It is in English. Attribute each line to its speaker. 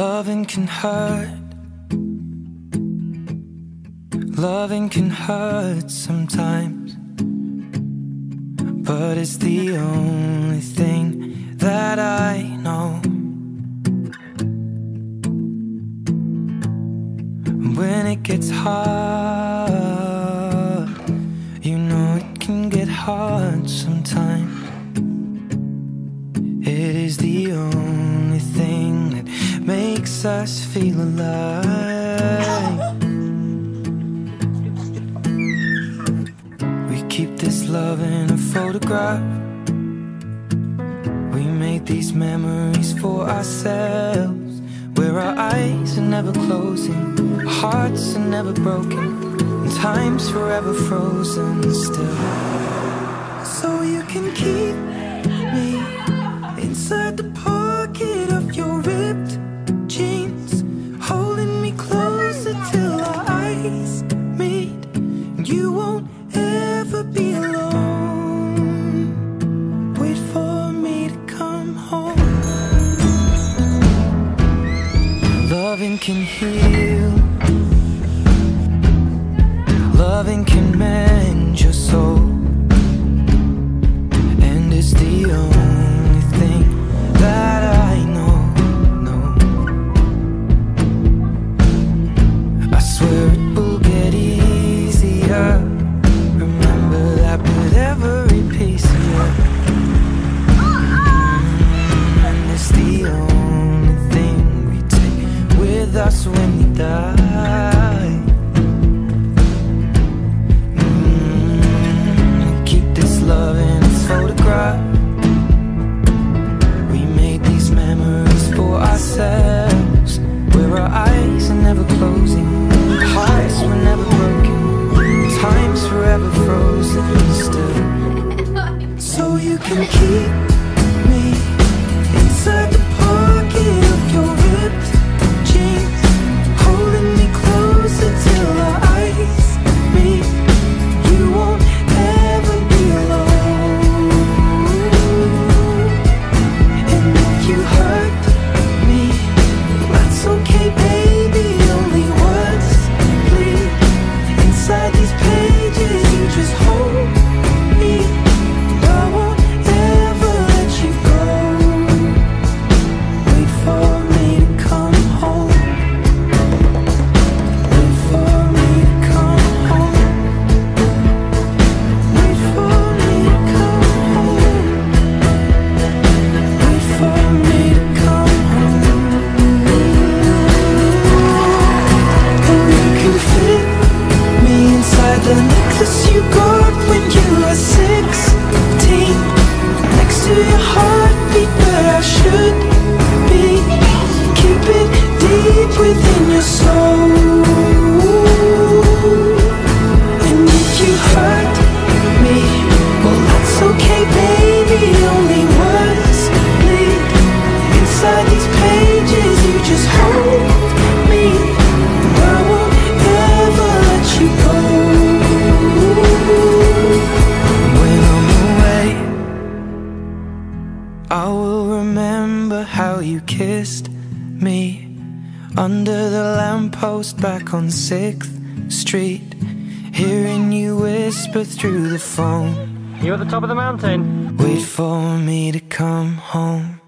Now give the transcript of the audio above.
Speaker 1: Loving can hurt. Loving can hurt sometimes, but it's the only thing that I know. When it gets hard, you know it can get hard sometimes. It is the only thing that makes us feel alive. We keep this love in a photograph. We made these memories for ourselves, where our eyes are never closing, our hearts are never broken, and time's forever frozen still. So you can keep me inside the pocket of your ripped jeans, holding me closer till our eyes meet. You won't ever be alone. Wait for me to come home. Loving can heal. Loving can mend your soul, and it's the only thing that I know. I swear it will get easier. Remember that with every piece of you. And it's the only thing we take with us when we die. Keep this love in a photograph. We made these memories for ourselves, where our eyes are never closing, our hearts were never broken, time's forever frozen still. So you can keep me inside the pocket of your ripped jeans, holding me closer till our eyes meet. You won't ever be alone. And if you hurt me, that's okay, baby. Only words bleed inside these pages. You just hold me. I won't ever let you go. Wait for me to come home. Wait for me to come home. Wait for me to come home. Wait for me to come home. And you can fit me inside the necklace you got when you were 16, next to your heartbeat where I should be. Keep it deep within your soul. And if you hurt me, well that's okay, baby. Only words bleed inside these pages. You just hold me. I won't ever let you go. When I'm away, I will remember how you kissed me under the lamppost back on 6th Street, hearing you whisper through the phone.
Speaker 2: You at the top of the mountain?
Speaker 1: Wait for me to come home.